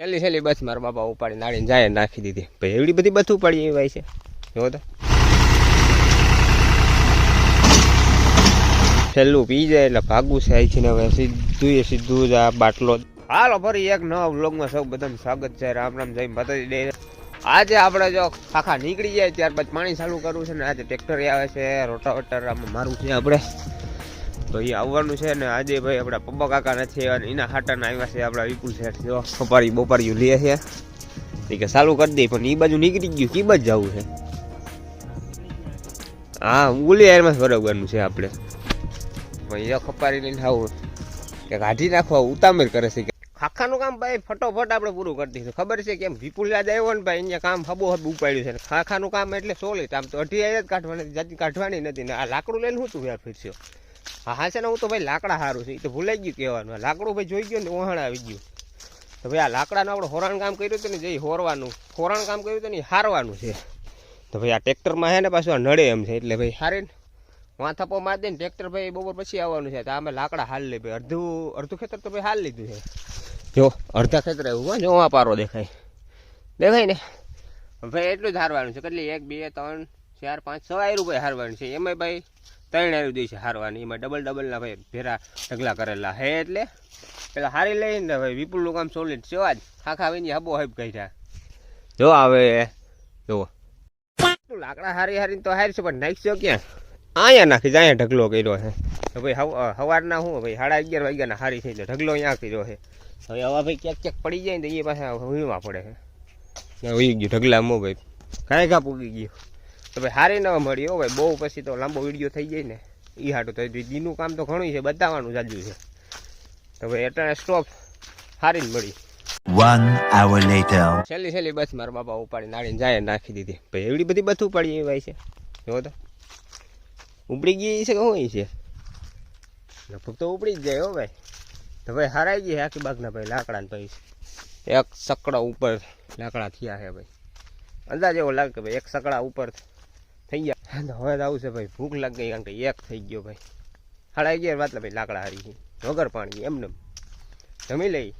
છેલ્લી બસ મારા બાપા ઉપાડી નાળીને જાય નાખી દીધી ભાઈ એવડી બધી બસ ઉપાડી એવી ભાઈ છે જો તો છેલ્લું પી જાય એટલે ભાગવું છે અહીંથી હવે સીધું જ આ બાટલો હાલો ફરી એક નવા વ્લોગમાં સૌ બધાનું સ્વાગત છે રામ રામ જય માતાજી દે આજે આપણે જો ખાખા નીકળી જાય ત્યારબાદ પાણી ચાલુ કરવું છે ને આજે ટ્રેક્ટર આવે છે રોટાવેટર આમાં મારું છે આપણે ભાઈ આવવાનું છે ને આજે ભાઈ આપણા પપ્પા કાકા નથી અને એના હાટાના આવ્યા છે આપણા વિપુલ શેઠ જો કપારી બોપારીયું લે છે કે ચાલુ કરી દે પણ એ બાજુ નીકળી ગયું કી બાજુ જવું છે હા ઉલી એરમાં બરાબરનું છે આપણે ભાઈ ખપારી લઈને આવું કે કાઢી નાખવા ઉતામેર કરે છે ખાખાનું કામ ભાઈ ફટોફટ આપણે પૂરું કરી દઈશું ખબર છે કેમ વિપુલ યાદ આવ્યો ને ભાઈ અહીંયા કામ હબો હબ ઉપાડ્યું છે ખાખાનું કામ એટલે સોલિડ આમ તો અઢી જ કાઢવાની જાતિ કાઢવાની નથી ને આ લાકડું લઈને હું તું યાર ફીરસ્યો હા છે ને હું તો ભાઈ લાકડા સારું છે એ તો ભૂલાઈ ગયું કહેવાનું લાકડું ભાઈ જોઈ ગયું ને ઓહણ આવી ગયું તો ભાઈ આ લાકડાનું આપણે હોરાણ કામ કર્યું હતું ને જઈ હોરાણ કામ કર્યું હતું ને હારવાનું છે તો ભાઈ આ ટ્રેક્ટરમાં છે ને પાછું આ નડે એમ છે એટલે ભાઈ હારે વાં થપ્પો માર દે ને ટ્રેક્ટર ભાઈ બપોર પછી આવવાનું છે તો અમે લાકડા હાલ લે ભાઈ અડધું ખેતર તો ભાઈ હાલ લીધું છે જો અડધા ખેતર એવું જો આ પારો દેખાય ને ભાઈ એટલું જ હારવાનું છે કેટલી 1 2 3 4 5 6 રૂપિયા હારવાનું છે એમાં ભાઈ 3 આયુ દે છે હારવાની એમાં ડબલ ના ભાઈ ભેરા ઢગલા કરેલા હે એટલે પેલા હારી લઈને ભાઈ વિપુલનું કામ સોલિડ છે આજ ખાખા આવીને હબો હબ કાઢ્યા જો આવે જો લાકડા હારી તો હારી છે પણ નાખશો ક્યાં અહીંયા નાખી જાય ઢગલો કર્યો છે તો ભાઈ સવારના હું ભાઈ 11:30 વાગ્યાના હારી થઈ એટલે ઢગલો અહીંયા કર્યો છે હવે હવા ભાઈ ક્યાંક પડી જાય ને તો એ પાછા વીણવા પડે છે વી ગયું ઢગલામાં ભાઈ કાંઈ ઘા પૂગી ગયું તો ભાઈ હારી ન મળી હો ભાઈ બહુ પછી તો લાંબો વિડીયો થઈ જાય ને એ હાટું તો દીનું કામ તો ઘણું છે બતાવવાનું જાજુ છે તો ભાઈ એટલે સ્ટોપ હારી મળી 1 hour later છેલ્લી બસ મારા બાપા ઉપાડી નાળીને જાય નાખી દીધી ભાઈ એવડી બધી બસ ઉપાડી એવી ભાઈ છે જો તો ઉપડી ગઈ છે કે શું છે લગભગ તો ઉપડી જ જાય હો ભાઈ તો ભાઈ હારાઈ ગઈ આખી બાગના ભાઈ લાકડા ભાઈ એક સકડા ઉપર લાકડા થયા છે ભાઈ અંદાજ એવો લાગે કે ભાઈ એક સકડા ઉપર થઈ ગયા હવે તો આવું છે ભાઈ ભૂખ લાગ ગઈ કારણ કે એક થઈ ગયો ભાઈ 11:30 વાત ભાઈ લાકડા હારી ગઈ વગર પાણી એમને જમી લઈ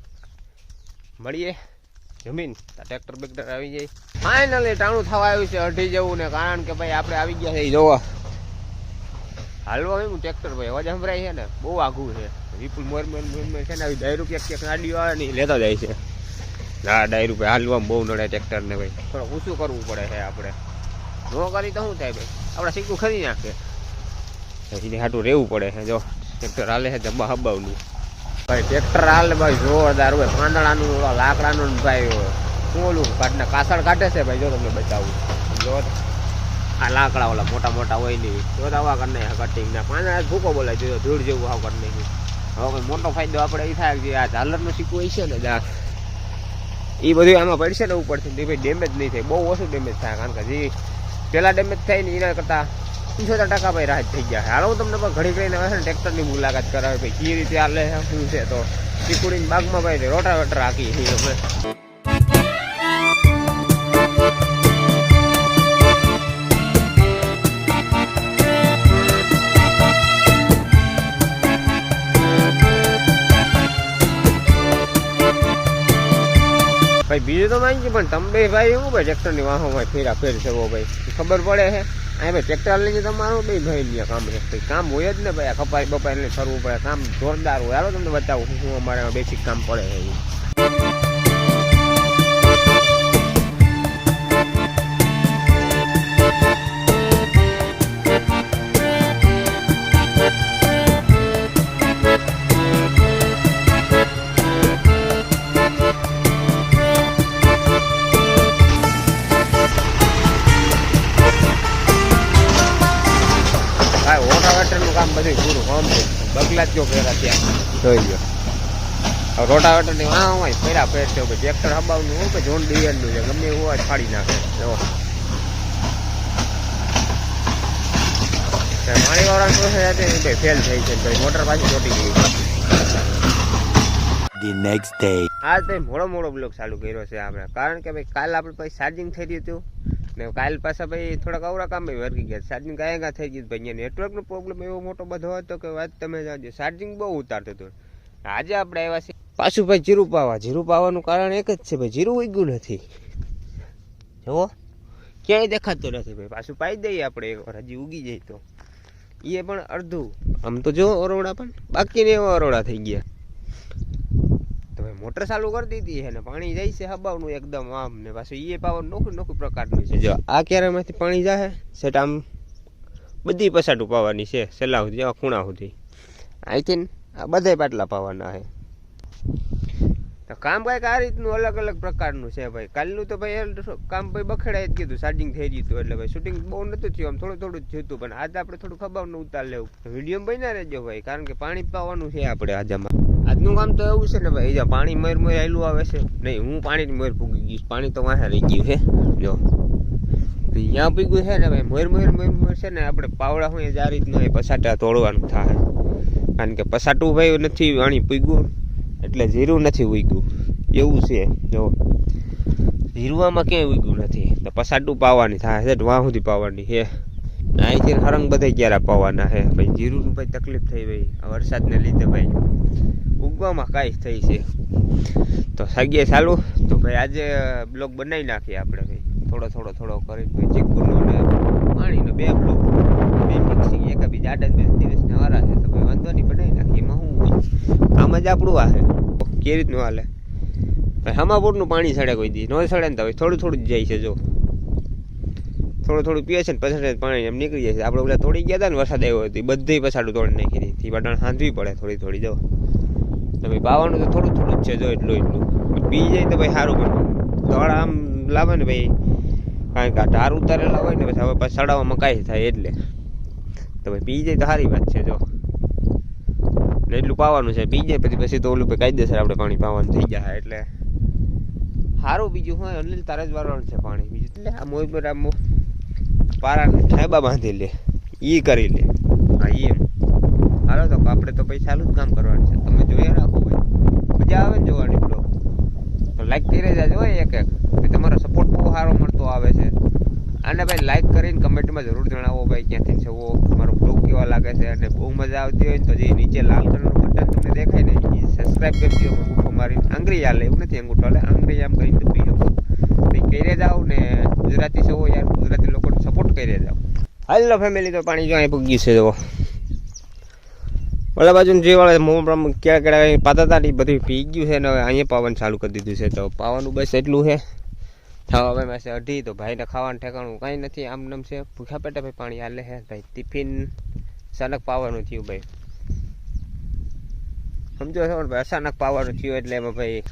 મળીએ જમીન ટ્રેક્ટર બેક્ટર આવી જાય ફાઇનલી ટાણું થવા આવ્યું છે અઢી જેવું ને કારણ કે ભાઈ આપણે આવી ગયા છે જોવા હાલવા હું ટ્રેક્ટર ભાઈ અવાજ સંભળાય છે ને બહુ આઘું છે વિપુલ મોર છે ને આવી ડાયરું ક્યાંક ગાડીઓ આવે ને લેતા જાય છે ના ડાયરું ભાઈ હાલવામાં બહુ નડે ટ્રેક્ટર ને ભાઈ થોડું ઊંચું કરવું પડે છે આપણે ન કરી તો શું થાય ભાઈ આપણે સીકું ખરી નાખે એને હાટું રહેવું પડે છે જો ટ્રેક્ટર હાલે છે જબ્બા હબાવનું ભાઈ ટ્રેક્ટર હાલે ભાઈ જોરદાર ભાઈ પાંદડાનું લાકડાનું ભાઈ શું ઓલું કાઢને કાસળ કાઢે છે ભાઈ જો તમને બતાવું જો આ લાકડા ઓલા મોટા હોય નહીં જો આવા કરી નાખે કટિંગ ના પાંદડા ભૂકો બોલાય જો ધૂળ જેવું આવ કરી નાખ્યું હવે કોઈ મોટો ફાયદો આપણે એ થાય કે આ ઝાલરનું સીકું હોય છે ને દાંત એ બધું આમાં પડશે ને ઉપરથી ભાઈ ડેમેજ નહીં થાય બહુ ઓછું ડેમેજ થાય કારણ કે જે પહેલાં ડેમેજ થાય ને એના કરતાં 75% ભાઈ રાહત થઈ ગયા હાલ હું તમને ઘડી કરીને આવે ને ટ્રેક્ટરની મુલાકાત કરાવે ભાઈ કઈ રીતે હાલે શું છે તો ચીકુડીની બાગમાં ભાઈ રોટાવેટર હાકી અમે ભાઈ બીજું તો માહિતી પણ તમે ભાઈ એવું ભાઈ ટ્રેક્ટરની વાહોમાં ફેરા ફેર છે ભાઈ ખબર પડે છે આ ભાઈ ટ્રેક્ટર લઈને તમારું ભાઈ ભાઈ કામ છે ભાઈ કામ હોય જ ને ભાઈ આ કપાઈ બપાઈને ફરવું પડે કામ જોરદાર હોય હાલો તમને બતાવું શું અમારે બેસિક કામ પડે છે રોટાવેટરનું કામ બધું પૂરું કમ્પ્લીટ બગલા જ જો ફેરા ત્યાં જોઈ ગયો રોટાવેટરની વાહ હોય ફેરા ફેર છે ભાઈ ટ્રેક્ટર હબાવનું હોય ભાઈ જોન ડિયરનું છે ગમે એવું હોય ફાડી નાખે જો પાણીવાળાની પ્રોસેસ હતી ભાઈ ફેલ થઈ છે ભાઈ મોટર પાછી ચોટી ગઈ the next day આજ ભાઈ મોડો બ્લોગ ચાલુ કર્યો છે આપણે કારણ કે ભાઈ કાલ આપણે પછી ચાર્જિંગ થઈ રહ્યું હતું ને કાલ પાછા ભાઈ થોડાક અવરા કામ વર્ગી ગયા ચાર્જિંગ કાંઈ થઈ ગયું ભાઈ નેટવર્કનો પ્રોબ્લેમ એવો મોટો બધો હતો કે વાત તમે જાણજો ચાર્જિંગ બહુ ઉતારતું હતું આજે આપણે આવ્યા છીએ પાછું ભાઈ જીરું પાવાનું કારણ એક જ છે ભાઈ, જીરું ઉગ્યું નથી. જુઓ ક્યાંય દેખાતું નથી ભાઈ. પાછું પાઈ દઈએ આપણે એકવાર, હજી ઉગી જાય તો. એ પણ અડધું. આમ તો જો અરોડા પણ બાકી ને એવા અરોડા થઈ ગયા. તો ભાઈ મોટર ચાલુ કરી દીધી છે ને પાણી જાય છે હબાવનું એકદમ આમ ને પાછું એ પાવર નોખું પ્રકારનું છે. જો આ ક્યારેમાંથી પાણી જાય સેટ આમ બધી પસાટું પાવાની છે, સલાહ સુધી જેવા ખૂણા સુધી. અહીંથી આ બધા પાટલા પાવાના છે. તો કામ કાંઈક આ રીતનું અલગ અલગ પ્રકારનું છે ભાઈ. કાલનું તો ભાઈ કામ ભાઈ બખેડાય જ કીધું, ચાર્જિંગ થઈ ગયું હતું એટલે ભાઈ શૂટિંગ બહુ નહોતું થયું, આમ થોડું જ જોયું. પણ આજે આપણે થોડું ખબાવનું ઉતાર લેવું. વિડીયો બન્યા રહેજો ભાઈ, કારણ કે પાણી પાવાનું છે આપણે આજામાં. આજનું કામ તો એવું છે ને ભાઈ, જ્યાં પાણી મોર આવેલું આવે છે નહીં, હું પાણીની મોર પૂગી ગયું, પાણી તો વાંહે રહી ગયું છે. જો ત્યાં પૂગ્યું છે ને ભાઈ, મોર છે ને આપણે પાવડા હોય જ આ રીતનું પસાટા તોડવાનું થાય. કારણ કે પસાટું ભાઈ નથી પાણી પૂગ્યું એટલે જીરું નથી ઉગ્યું એવું છે. જો જીરવામાં ક્યાંય ઉગ્યું નથી તો પસાટું પાવાની થાય છે, વાં સુધી પાવાની છે. અહીંથી હરંગ બધા ક્યારે પાવાના છે ભાઈ. જીરુંનું ભાઈ તકલીફ થઈ ભાઈ વરસાદને લીધે ભાઈ, ઉગવામાં કાંઈ થઈ છે. તો સાગીએ ચાલુ તો ભાઈ આજે બ્લોક બનાવી નાખીએ આપણે ભાઈ, થોડો કરીને ભાઈ. ચીકુનો ને પાણીનો 2 બ્લોક, 2 મિક્સિંગ, એક બી જાડા 2 દિવસના વારા છે તો ભાઈ વાંધો નહીં બનાવી નાખીએ. એમાં શું હોય, આમ જ આપણું આ છે કેવી રીતનું હાલે ભાઈ. હમાપુરનું પાણી સડે કોઈ દી ન સડે ને તો ભાઈ થોડું જ જાય છે. જો થોડું પીએ છે ને પછી પાણી એમ નીકળી જાય છે. આપણે બધા તોડી ગયા હતા ને વરસાદ આવ્યો હતો, બધી પછાડું તોડી નાખી દીધી. બટાણ હાંધવી પડે થોડી. જો તો ભાઈ પાવાનું તો થોડું જ છે. જો એટલું પી જાય તો ભાઈ સારું. પણ દોડા આમ લાવે ને ભાઈ, કારણ કે ઢાર ઉતારેલા હોય ને પછી હવે પાછું સડાવવામાં કાંઈ થાય એટલે તો ભાઈ પી જાય તો સારી વાત છે. જો એટલું પાવાનું છે, પી જાય પછી તો ઓલું કાયદેસર આપણે પાણી પાવાનું થઈ જાય એટલે સારું. બીજું હોય અનિલ તારે જ વારવાનું છે પાણી. બીજું એટલે આ મોઈ પર આમ પારા ઠેબા બાંધી લે, એ કરી લે. હા એમ હાલો તો આપણે તો ભાઈ ચાલુ જ કામ કરવાનું છે. તમે જોઈ રાખો ભાઈ, મજા આવે ને જોવાની. બ્લોગ તો લાઈક કરી જાજો હોય એક તમારો સપોર્ટ બહુ સારો મળતો આવે છે. અને ભાઈ લાઈક કરીને કમેન્ટમાં જરૂર જણાવો ભાઈ ક્યાંથી જવો, તમારો બ્લોગ કેવા લાગે છે. અને બહુ મજા આવતી હોય ને તો જે નીચે લાલ કલરનું બટન તમને દેખાય ને એ સબસ્ક્રાઈબ કરી દો. અંગૂઠો મારીને આંગળી હાલે એવું નથી, અંગૂઠો હાલે આંગળી આમ કરીને દબી શકો ભાઈ. કરી જાઓ ને ગુજરાતી સૌ યાર, ગુજરાતી લોકોને સપોર્ટ કરી જાઓ. હાલો ફેમિલી તો પાણી જો અહીં પૂગી છે. જો ઓલા બાજુ જે વાળા ક્યાં પાતા હતા એ બધું પી ગયું છે ને હવે અહીંયા પાવાનું ચાલુ કરી દીધું છે. તો પાવાનું બસ એટલું છે. ખાવા ભાઈ માસે 2:30 તો ભાઈને ખાવાનું ઠેકાણું કાંઈ નથી. આમ નમ છે ભૂખા પેટે ભાઈ પાણી હાલે છે ભાઈ. ટિફિન અચાનક પાવાનું થયું ભાઈ, સમજો છો ને ભાઈ. અચાનક પાવાનું થયું એટલે એમાં ભાઈ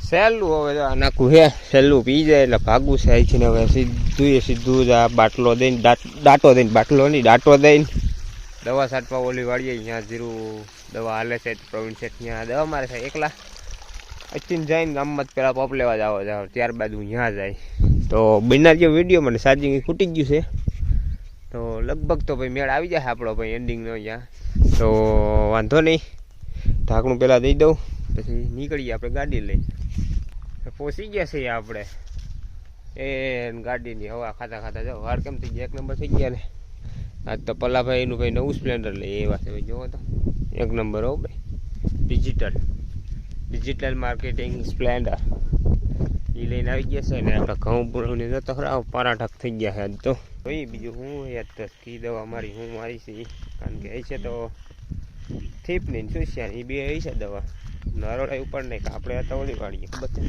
સહેલું હવે જો નાખવું છે. સહેલું પી જાય એટલે ભાગવું છે અહીંથી ને હવે સીધું જ આ બાટલો દઈને દાંટો દઈને દવા છાંટવા ઓલી વાળીએ. ત્યાં જીરું દવા હાલે છે પ્રવીણ શેઠ, ત્યાં દવા મારે છે એકલા. અહીંથી જઈને ગામમાં જ પહેલાં પપ લેવા જાવ ત્યારબાદ હું ત્યાં જાય. તો બના જે વિડીયો મને ચાર્જિંગ ખૂટી ગયું છે તો લગભગ તો ભાઈ મેળ આવી જાય આપણો ભાઈ એન્ડિંગનો અહીંયા. તો વાંધો નહીં, ઢાંકણું પહેલાં દઈ દઉં પછી નીકળીએ આપણે ગાડી લઈને. પહોંચી ગયા છીએ આપણે એ ગાડીની હવા ખાતા જાઓ. વાર કેમ થઈ ગયા, 1 નંબર થઈ ગયા ને. આજ તો પલાભાઈ એનું ભાઈ નવું સ્પ્લેન્ડર લઈએ એવા છે ભાઈ. જોવો તો 1 નંબર હો ભાઈ, ડિજિટલ માર્કેટિંગ સ્પ્લેન્ડર એ લઈને આવી ગયા છે ને. આપણે ઘઉં પૂરવને જતો ખરા પરાઠક થઈ ગયા છે આજ તો ભાઈ. બીજું હું યાદ તો કી દવા મારી છે, કારણ કે એ છે તો થીપ નહીં સુસ્યા એ 2 છે દવા. નરોડા ઉપર નહીં આપણે હતા ઓલી વાળીએ ખબર છે.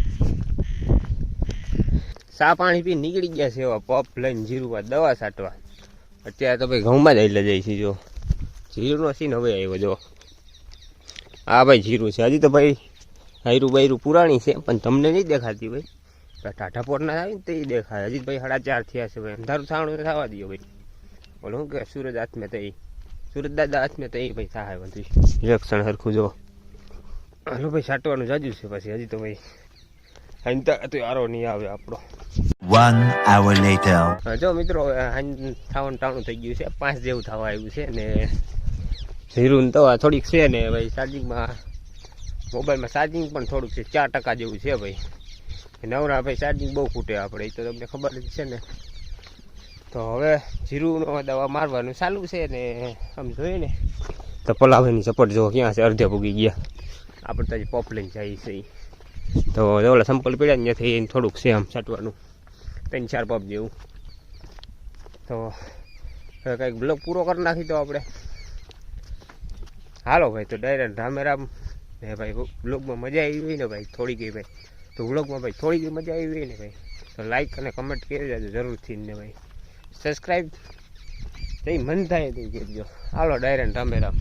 સા પાણી પી નીકળી ગયા છે એવા પપ લઈને જીરું દવા છાંટવા. અત્યારે તો ભાઈ ઘઉંમાં જ એટલે જાય છે. જો જીરુંનો સીન હવે આવ્યો. જો આ ભાઈ જીરું છે. હજી તો ભાઈ હાયરું પુરાણી છે પણ તમને નહીં દેખાતી ભાઈ. ટાઢા પોરના આવી ને તો એ દેખાય. હજી ભાઈ 4:30 થયા છે ભાઈ. અંધારું થાણું થવા દો ભાઈ. બોલો શું કે સૂરજ હાથમાં તો સૂરજ દાદા હાથમાં તો ભાઈ થાય બધું રક્ષણ સરખું. જો હાલો ભાઈ છાંટવાનું જાજુ છે પછી. હજી તો ભાઈ હાઈ તો આરો નહીં આવે આપણો. 1 hour later. જો મિત્રો હાઈ થાવાનું ટાણું થઈ ગયું છે, 5 જેવું થવા આવ્યું છે ને. જીરું તો થોડીક છે ને ભાઈ. ચાર્જિંગમાં મોબાઈલમાં ચાર્જિંગ પણ થોડુંક છે, 4% જેવું છે ભાઈ. નવરા ભાઈ ચાર્જિંગ બહુ ખૂટે આપણે, એ તો તમને ખબર જ છે ને. તો હવે જીરુંનો દવા મારવાનું ચાલુ છે ને. આમ જોઈએ ને તો પલાભાઈની સપોર્ટ જો ક્યાં છે, અડધે પૂગી ગયા. આપણે તો હજી પોપ લઈને જઈએ છીએ તો ઓલા સંપલ પીડ્યા ને ત્યાંથી એને થોડુંક છે આમ છાંટવાનું 3-4 પપ જેવું તો હવે કંઈક બ્લોગ પૂરો કરી નાખી તો આપણે હાલો ભાઈ તો ડાયરેક્ટ રામેરામ ને ભાઈ બ્લોગમાં મજા આવી હોય ને ભાઈ થોડી ગઈ ભાઈ તો બ્લોગમાં ભાઈ થોડી ગઈ મજા આવી હોય ને ભાઈ તો લાઈક અને કમેન્ટ કરી દેજો જરૂરથી ને ભાઈ સબસ્ક્રાઈબ જઈ મન થાય તો કહેજો હાલો ડાયરેક્ટ રામેરામ